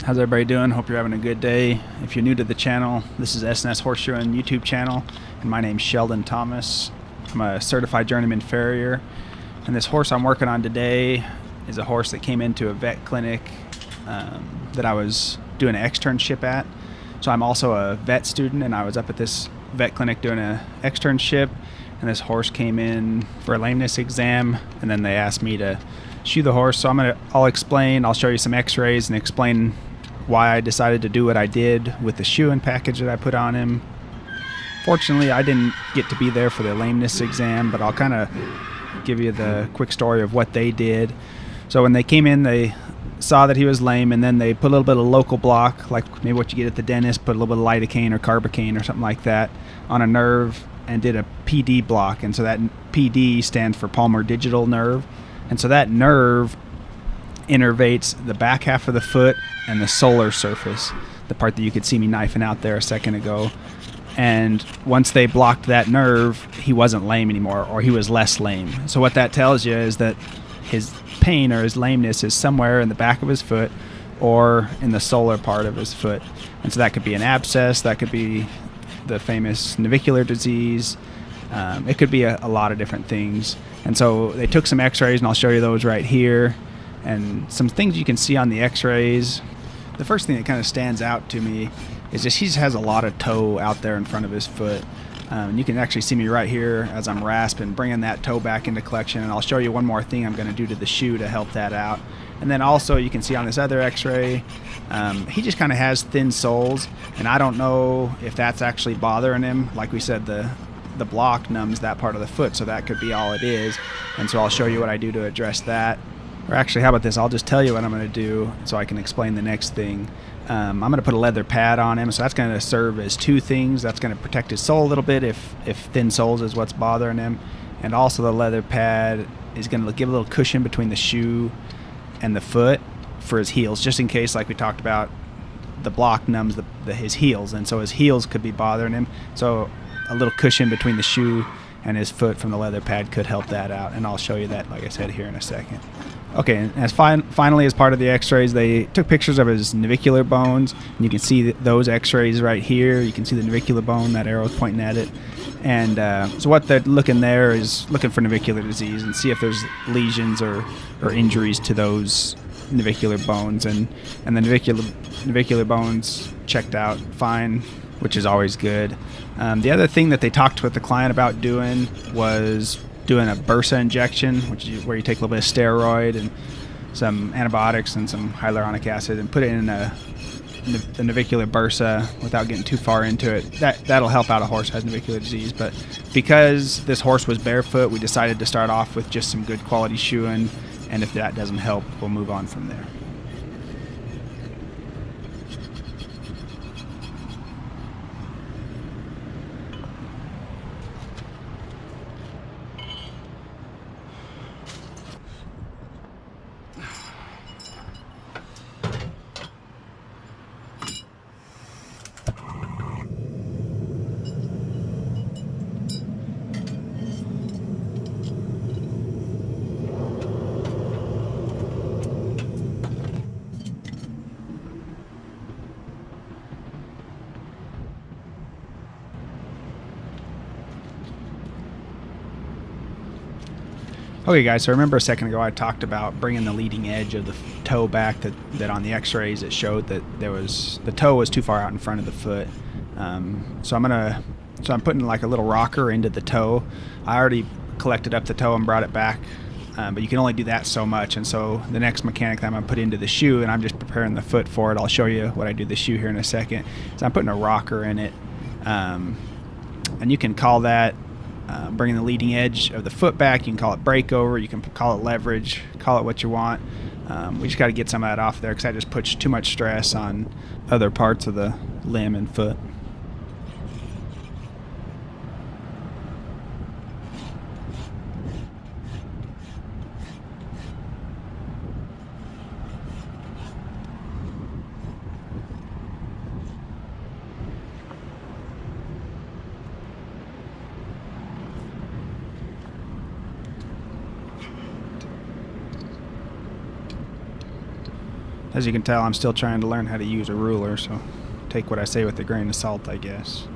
How's everybody doing? Hope you're having a good day. If you're new to the channel, this is S&S Horseshoeing YouTube channel, and my name's Sheldon Thomas. I'm a certified journeyman farrier, and this horse I'm working on today is a horse that came into a vet clinic that I was doing an externship at. So I'm also a vet student, and I was up at this vet clinic doing an externship, and this horse came in for a lameness exam, and then they asked me to shoe the horse. So I'll explain. I'll show you some x-rays and explain why I decided to do what I did with the shoeing package that I put on him. Fortunately, I didn't get to be there for the lameness exam, but I'll kind of give you the quick story of what they did. So when they came in, they saw that he was lame, and then they put a little bit of local block, like maybe what you get at the dentist, put a little bit of lidocaine or carbocaine or something like that on a nerve, and did a PD block. And so that PD stands for palmar digital nerve. And so that nerve innervates the back half of the foot and the solar surface, the part that you could see me knifing out there a second ago. And once they blocked that nerve, he wasn't lame anymore, or he was less lame. So what that tells you is that his pain or his lameness is somewhere in the back of his foot or in the solar part of his foot. And so that could be an abscess, that could be the famous navicular disease. It could be a lot of different things. And so they took some x-rays, and I'll show you those right here. And some things you can see on the x-rays. The first thing that kind of stands out to me is just he just has a lot of toe out there in front of his foot. And you can actually see me right here as I'm rasping, bringing that toe back into collection. And I'll show you one more thing I'm going to do to the shoe to help that out. And then also you can see on this other x-ray, he just kind of has thin soles. And I don't know if that's actually bothering him. Like we said, the block numbs that part of the foot, so that could be all it is. And so I'll show you what I do to address that. Or actually, how about this? I'll just tell you what I'm going to do so I can explain the next thing. I'm going to put a leather pad on him, so that's going to serve as two things. That's going to protect his sole a little bit if thin soles is what's bothering him. And also the leather pad is going to give a little cushion between the shoe and the foot for his heels, just in case, like we talked about, the block numbs his heels, and so his heels could be bothering him. So a little cushion between the shoe and his foot from the leather pad could help that out, and I'll show you that, like I said, here in a second. Okay, and finally, as part of the x-rays, they took pictures of his navicular bones, and you can see those x-rays right here. You can see the navicular bone, that arrow's pointing at it. And so what they're looking there is looking for navicular disease and see if there's lesions or injuries to those navicular bones. And the navicular bones checked out fine, which is always good. The other thing that they talked with the client about doing was doing a bursa injection, which is where you take a little bit of steroid and some antibiotics and some hyaluronic acid and put it in the navicular bursa without getting too far into it. That'll help out a horse that has navicular disease. But because this horse was barefoot, we decided to start off with just some good quality shoeing, and if that doesn't help, we'll move on from there. Okay guys, so remember a second ago I talked about bringing the leading edge of the toe back, that on the x-rays it showed that the toe was too far out in front of the foot. So I'm putting like a little rocker into the toe. I already collected up the toe and brought it back, but you can only do that so much. And so the next mechanic that I'm going to put into the shoe, and I'm just preparing the foot for it, I'll show you what I do to the shoe here in a second. So I'm putting a rocker in it, and you can call that bringing the leading edge of the foot back. You can call it breakover, you can call it leverage, call it what you want. We just got to get some of that off there because I just put too much stress on other parts of the limb and foot. as you can tell, I'm still trying to learn how to use a ruler, so take what I say with a grain of salt, I guess.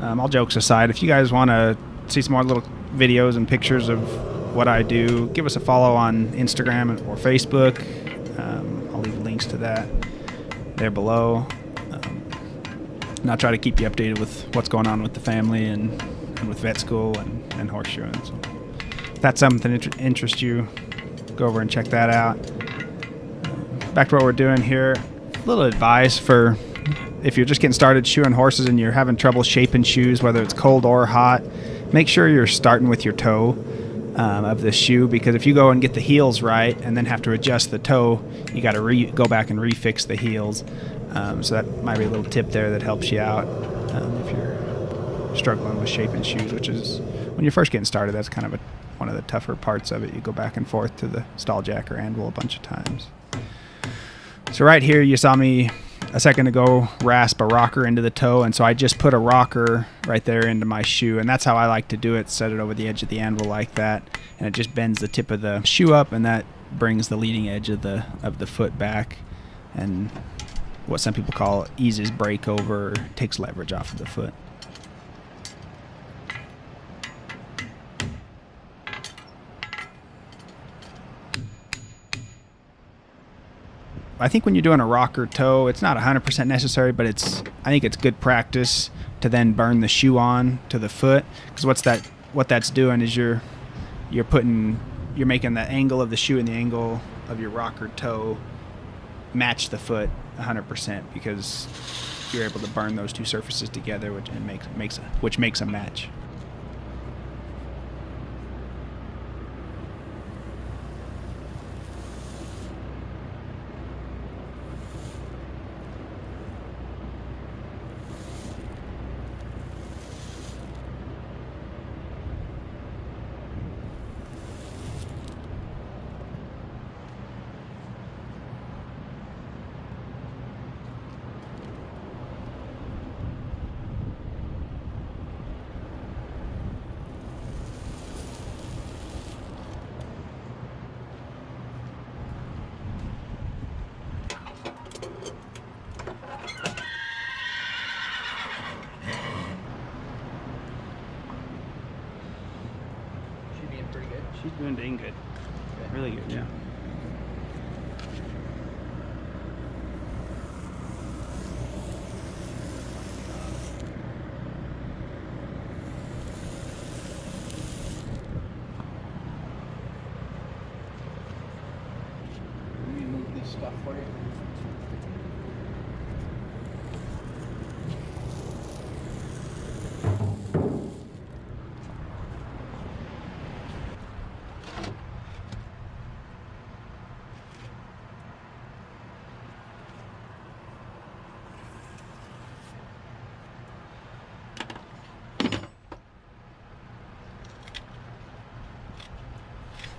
All jokes aside, if you guys want to see some more little videos and pictures of what I do, give us a follow on Instagram or Facebook. I'll leave links to that there below. And I'll try to keep you updated with what's going on with the family and with vet school and horseshoeing. So if that's something that interests you, go over and check that out. Back to what we're doing here. A little advice for if you're just getting started shoeing horses and you're having trouble shaping shoes, whether it's cold or hot, make sure you're starting with your toe of the shoe, because if you go and get the heels right and then have to adjust the toe, you got to go back and refix the heels. So that might be a little tip there that helps you out if you're struggling with shaping shoes, which is when you're first getting started, that's kind of one of the tougher parts of it. You go back and forth to the stall jack or anvil a bunch of times. So right here you saw me a second ago rasp a rocker into the toe, and so I just put a rocker right there into my shoe, and that's how I like to do it. Set it over the edge of the anvil like that, and it just bends the tip of the shoe up, and that brings the leading edge of the foot back, and what some people call eases break over, or takes leverage off of the foot. I think when you're doing a rocker toe, it's not 100% necessary, but I think it's good practice to then burn the shoe on to the foot, because what that's doing is you're making the angle of the shoe and the angle of your rocker toe match the foot 100%, because you're able to burn those two surfaces together, which makes a match. Pretty good. She's doing dang good. Really good, yeah. Let me move this stuff for you.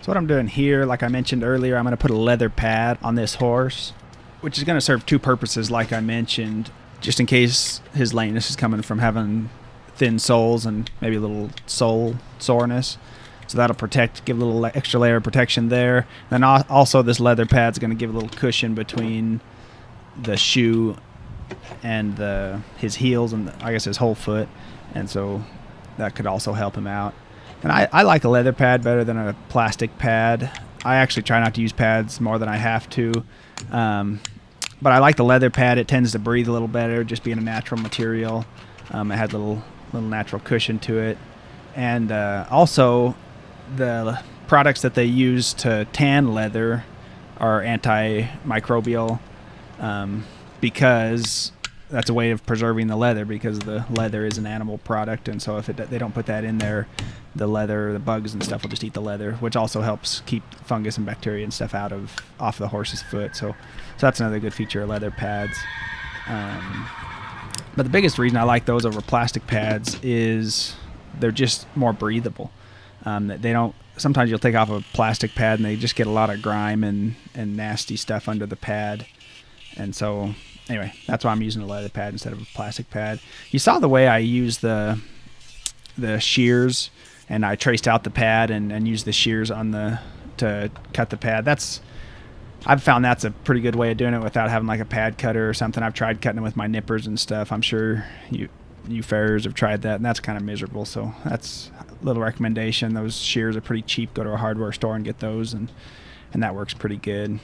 So what I'm doing here, like I mentioned earlier, I'm going to put a leather pad on this horse, which is going to serve two purposes, like I mentioned, just in case his lameness is coming from having thin soles and maybe a little sole soreness. So that'll give a little extra layer of protection there. Then also this leather pad's going to give a little cushion between the shoe and his heels and I guess his whole foot, and so that could also help him out. And I like a leather pad better than a plastic pad. I actually try not to use pads more than I have to. But I like the leather pad. It tends to breathe a little better, just being a natural material. It had a little natural cushion to it. And also, the products that they use to tan leather are antimicrobial, because that's a way of preserving the leather, because the leather is an animal product, and so if they don't put that in there, the bugs and stuff will just eat the leather, which also helps keep fungus and bacteria and stuff off the horse's foot. So that's another good feature of leather pads. But the biggest reason I like those over plastic pads is they're just more breathable. They don't. Sometimes you'll take off a plastic pad and they just get a lot of grime and nasty stuff under the pad, and so anyway, that's why I'm using a leather pad instead of a plastic pad. You saw the way I used the shears, and I traced out the pad and used the shears to cut the pad. I've found that's a pretty good way of doing it without having like a pad cutter or something. I've tried cutting it with my nippers and stuff. I'm sure you farriers have tried that, and that's kind of miserable. So that's a little recommendation. Those shears are pretty cheap. Go to a hardware store and get those, and that works pretty good.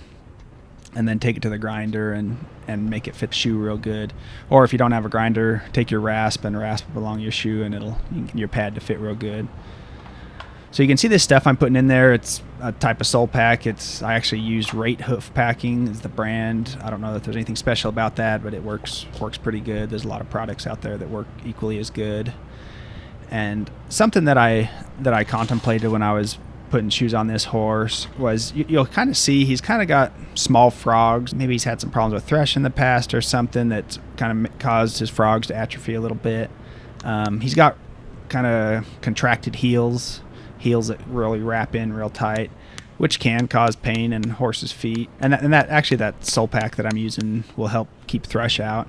And then take it to the grinder and make it fit the shoe real good. Or if you don't have a grinder, take your rasp and rasp it along your shoe, and it'll get your pad to fit real good. So you can see this stuff I'm putting in there. It's a type of sole pack. I actually use Rate Hoof Packing is the brand. I don't know that there's anything special about that, but it works pretty good. There's a lot of products out there that work equally as good. And something that I contemplated when I was putting shoes on this horse was you'll kind of see he's kind of got small frogs. Maybe he's had some problems with thresh in the past or something that's kind of caused his frogs to atrophy a little bit. He's got kind of contracted heels that really wrap in real tight, which can cause pain in horses' feet. And that sole pack that I'm using will help keep thrush out.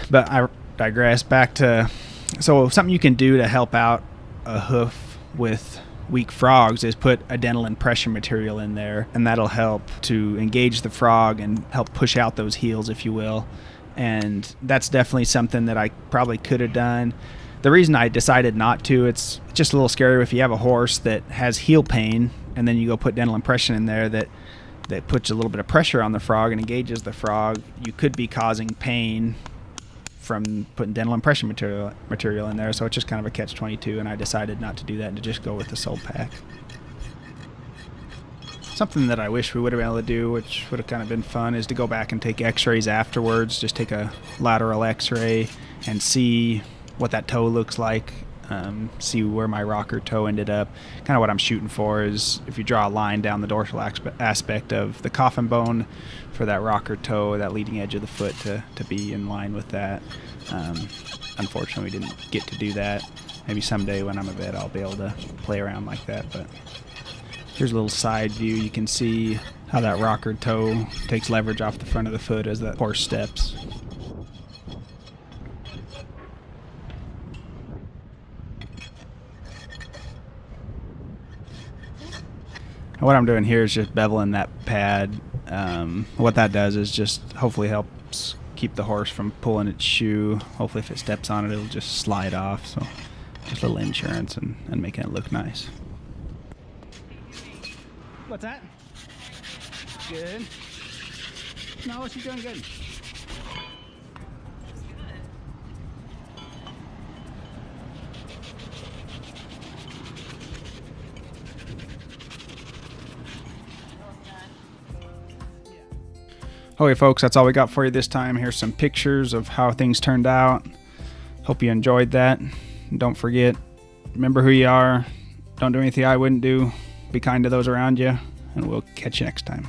But I digress. Back to something you can do to help out a hoof with weak frogs is put a dental impression material in there, and that'll help to engage the frog and help push out those heels, if you will. And that's definitely something that I probably could have done. The reason I decided not to, it's just a little scary if you have a horse that has heel pain and then you go put dental impression in there that puts a little bit of pressure on the frog and engages the frog. You could be causing pain from putting dental impression material in there. So it's just kind of a catch-22, and I decided not to do that and to just go with the sole pack. Something that I wish we would have been able to do, which would have kind of been fun, is to go back and take x-rays afterwards. Just take a lateral x-ray and see what that toe looks like, see where my rocker toe ended up. Kind of what I'm shooting for is if you draw a line down the dorsal aspect of the coffin bone for that rocker toe, that leading edge of the foot to be in line with that. Unfortunately, we didn't get to do that. Maybe someday when I'm a vet, I'll be able to play around like that. But here's a little side view. You can see how that rocker toe takes leverage off the front of the foot as that horse steps. What I'm doing here is just beveling that pad. What that does is just hopefully helps keep the horse from pulling its shoe. Hopefully if it steps on it, it'll just slide off. So just a little insurance and making it look nice. What's that? Good. No, she's doing good. Okay, folks, that's all we got for you this time. Here's some pictures of how things turned out. Hope you enjoyed that. And don't forget, remember who you are. Don't do anything I wouldn't do. Be kind to those around you, and we'll catch you next time.